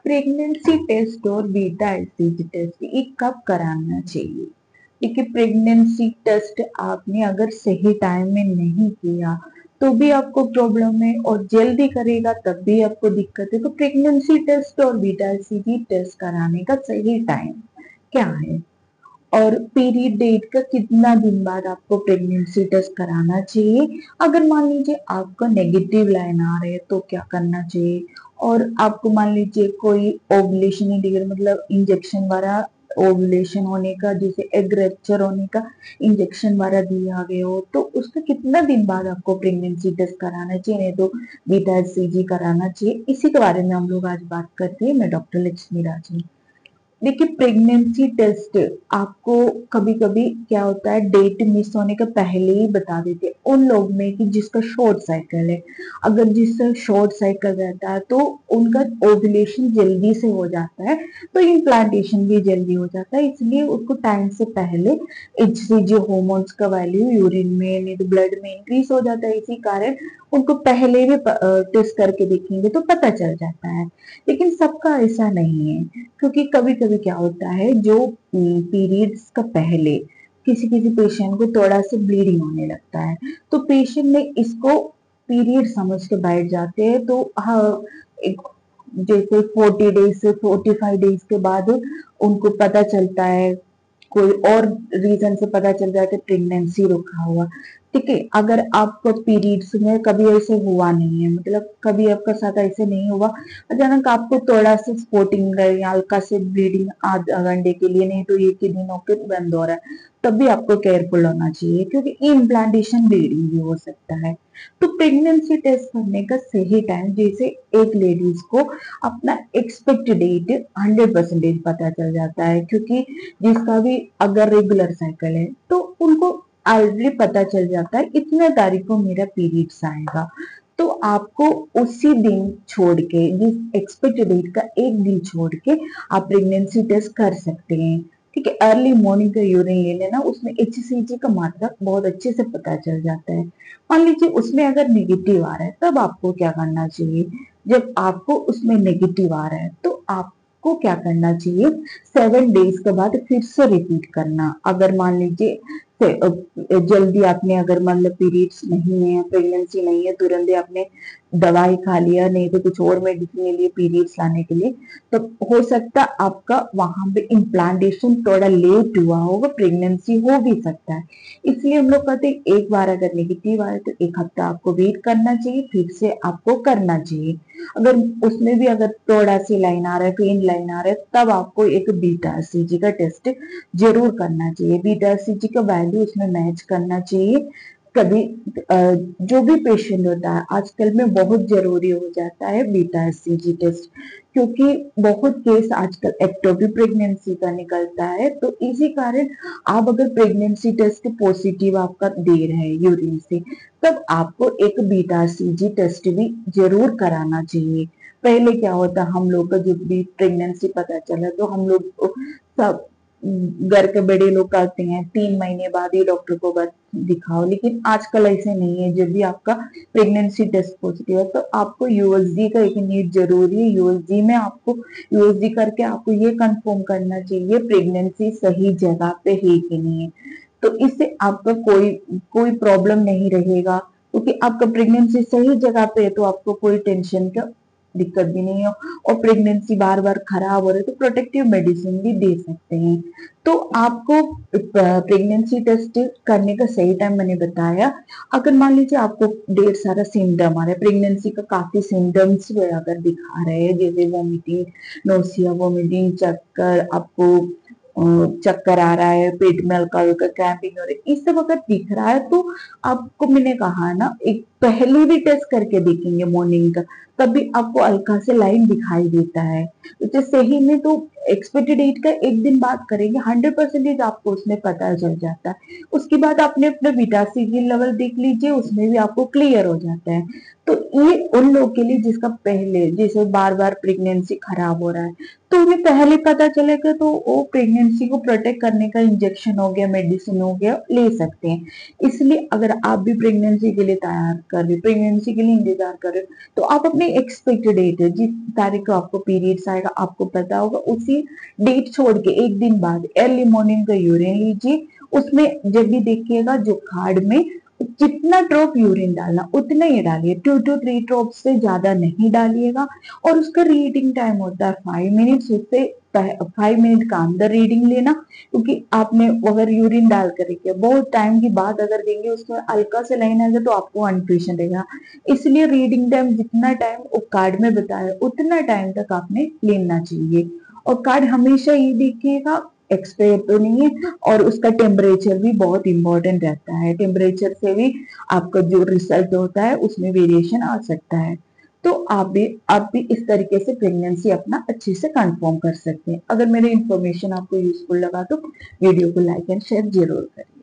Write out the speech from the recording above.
Pregnancy test और beta HCG test ये कब कराना चाहिए? देखिए, प्रेगनेंसी टेस्ट आपने अगर सही टाइम में नहीं किया तो भी आपको प्रॉब्लम है, और जल्दी करेगा तब भी आपको दिक्कत है। तो प्रेगनेंसी टेस्ट और बीटा एचसीजी टेस्ट कराने का सही टाइम क्या है, और पीरियड डेट का कितना दिन बाद आपको प्रेगनेंसी टेस्ट कराना चाहिए? अगर मान लीजिए आपका नेगेटिव लाइन आ रहे हैं तो क्या करना चाहिए? और आपको मान लीजिए कोई ओवुलेशन इंडिकेटर, मतलब इंजेक्शन वाला ओवुलेशन होने का, जैसे एग रप्चर होने का इंजेक्शन वाला दिया गया हो, तो उसका कितना दिन बाद आपको प्रेगनेंसी टेस्ट कराना चाहिए, नहीं तो बीटा एचसीजी कराना चाहिए? इसी के बारे में हम लोग आज बात करते हैं। मैं डॉक्टर लक्ष्मी राजन। देखिए, प्रेगनेंसी टेस्ट आपको कभी कभी क्या होता है, डेट मिस होने का पहले ही बता देते हैं उन लोग में कि जिसका शॉर्ट साइकिल है। अगर जिसका शॉर्ट साइकिल रहता है तो उनका ओव्यूलेशन जल्दी से हो जाता है, तो इम्प्लांटेशन भी जल्दी हो जाता है, इसलिए उसको टाइम से पहले एचसीजी हार्मोन्स का वैल्यू यूरिन में नहीं तो ब्लड में इंक्रीज हो जाता है। इसी कारण उनको पहले भी टेस्ट करके देखेंगे तो पता चल जाता है। लेकिन सबका ऐसा नहीं है, क्योंकि कभी कभी क्या होता है, जो पीरियड्स का पहले किसी किसी पेशेंट को थोड़ा सा ब्लीडिंग होने लगता है, तो पेशेंट ने इसको पीरियड समझ के बैठ जाते हैं। तो हाँ, एक जैसे 40 डेज से 45 डेज के बाद उनको पता चलता है, कोई और रीजन से पता चल जाता है प्रेगनेंसी रुका हुआ। ठीक है, अगर आपको पीरियड्स में कभी ऐसे हुआ नहीं है, मतलब कभी आपका साथ ऐसे नहीं हुआ, अचानक आपको थोड़ा सा स्पॉटिंग या हल्का से ब्लीडिंग आधा घंटे के लिए नहीं तो एक ही दिन होकर बंद हो रहा है, तब भी आपको केयरफुल होना चाहिए, क्योंकि इम्प्लांटेशन ब्लीडिंग भी हो सकता है। तो प्रेगनेंसी टेस्ट करने का सही टाइम, जैसे एक लेडीज को अपना एक्सपेक्ट डेट 100% पता चल जाता है, क्योंकि जिसका भी अगर रेगुलर साइकिल है तो उनको ऑलरेडी पता चल जाता है इतने तारीख को मेरा पीरियड्स आएगा। तो आपको उसी दिन छोड़ के, जिस एक्सपेक्ट डेट का एक दिन छोड़ के आप प्रेगनेंसी टेस्ट कर सकते हैं। ठीक है, अर्ली मॉर्निंग का यूरिन ले लेना, उसमें एचसीजी का मात्रा बहुत अच्छे से पता चल जाता है। मान लीजिए उसमें अगर नेगेटिव आ रहा है, तब आपको क्या करना चाहिए? जब आपको उसमें नेगेटिव आ रहा है तो आपको क्या करना चाहिए? 7 डेज के बाद फिर से रिपीट करना। अगर मान लीजिए जल्दी आपने, अगर मतलब पीरियड्स नहीं है, प्रेगनेंसी नहीं है, तुरंत ही आपने दवाई खा लिया, नहीं तो कुछ और मेडिसिन ले लिए पीरियड्स लाने के लिए, तो हो सकता है आपका वहां पे इम्प्लांटेशन थोड़ा लेट हुआ होगा, प्रेगनेंसी हो भी सकता है। इसलिए हम लोग कहते हैं एक बार अगर नेगेटिव आए तो एक हफ्ता आपको वेट करना चाहिए, फिर से आपको करना चाहिए। अगर उसमें भी अगर थोड़ा सी लाइन आ रहा है, क्लीन लाइन आ रहा है, तब आपको एक बीटा सीजी का टेस्ट जरूर करना चाहिए। बीटा सीजी का वैल्यू उसमें मैच करना चाहिए। कभी जो भी पेशेंट होता है आजकल में बहुत जरूरी हो जाता है बीटा सीजी टेस्ट, क्योंकि बहुत केस आजकल एक्टोपिक प्रेगनेंसी का निकलता है। तो इसी कारण आप अगर प्रेगनेंसी टेस्ट पॉजिटिव आपका दे रहे हैं यूरिन से, तब आपको एक बीटा सीजी टेस्ट भी जरूर कराना चाहिए। पहले क्या होता, हम लोग का जब भी प्रेगनेंसी पता चला तो हम लोग सब घर के बड़े लोग कहते हैं 3 महीने बाद ही डॉक्टर को दिखाओ, लेकिन आजकल ऐसे नहीं है। जब भी आपका प्रेगनेंसी टेस्ट पॉजिटिव है तो आपको यूएसजी का एक नीड जरूरी है। यूएसजी में आपको यूएसजी करके आपको ये कंफर्म करना चाहिए प्रेगनेंसी सही जगह पे है कि नहीं है। तो इससे आपका कोई कोई प्रॉब्लम नहीं रहेगा, क्योंकि आपका प्रेगनेंसी सही जगह पे है तो आपको कोई टेंशन का दिक्कत भी नहीं है। और प्रेगनेंसी बार बार खराब हो रही है तो प्रोटेक्टिव मेडिसिन भी दे सकते हैं। तो आपको प्रेगनेंसी टेस्ट करने का सही टाइम मैंने बताया। अगर मान लीजिए आपको ढेर सारा सिम्टम आ रहा है, प्रेगनेंसी का काफी सिम्टम्स अगर दिखा रहे हैं, जैसे वोमिटिंग, नोसिया, वोमिटिंग, चक्कर, आपको चक्कर आ रहा है, पेट में हल्का हल्का क्रैम्पिंग हो रही है, इस सब अगर दिख रहा है तो आपको, मैंने कहा ना, एक पहले भी टेस्ट करके देखेंगे मॉर्निंग का, तभी आपको हल्का से लाइन दिखाई देता है। तो सही में तो एक्सपेक्टेड डेट का एक दिन बाद करेंगे 100% आपको उसमें पता चल जाता है। उसके बाद आपने अपना बीटा सी की लेवल देख लीजिए, उसमें भी आपको क्लियर हो जाता है। तो ये उन लोगों के लिए जिसका पहले जैसे बार बार प्रेगनेंसी खराब हो रहा है, तो उन्हें पहले पता चलेगा तो वो प्रेगनेंसी को प्रोटेक्ट करने का इंजेक्शन हो गया, मेडिसिन हो गया, ले सकते हैं। इसलिए अगर आप भी प्रेगनेंसी के लिए तैयार कर रहे, प्रेगनेंसी के लिए इंतजार कर रहे, तो आप अपनी एक्सपेक्टेड डेट है जिस तारीख को आपको पीरियड्स आएगा आपको पता होगा, उसी डेट छोड़ के एक दिन बाद अर्ली मॉर्निंग का यूरिन लीजिए। उसमें जब भी देखिएगा जो कार्ड में जितना ड्रॉप यूरिन डालना उतना ही डालिए, 2 to 3 ड्रॉप से ज्यादा नहीं डालिएगा। और उसका रीडिंग टाइम होता है 5 मिनट्स, उससे 5 मिनट का अंदर रीडिंग लेना, क्योंकि आपने अगर यूरिन डाल कर रखिए बहुत टाइम के बाद अगर देंगे उसमें हल्का से लाइन आएगा तो आपको कन्फ्यूजन रहेगा। इसलिए रीडिंग टाइम जितना टाइम वो कार्ड में बताया उतना टाइम तक आपने लेना चाहिए। और कार्ड हमेशा ये देखिएगा एक्सपायर तो नहीं है, और उसका टेम्परेचर भी बहुत इंपॉर्टेंट रहता है। टेम्परेचर से भी आपका जो रिजल्ट होता है उसमें वेरिएशन आ सकता है। तो आप भी इस तरीके से प्रेगनेंसी अपना अच्छे से कंफर्म कर सकते हैं। अगर मेरे इन्फॉर्मेशन आपको यूजफुल लगा तो वीडियो को लाइक एंड शेयर जरूर करें।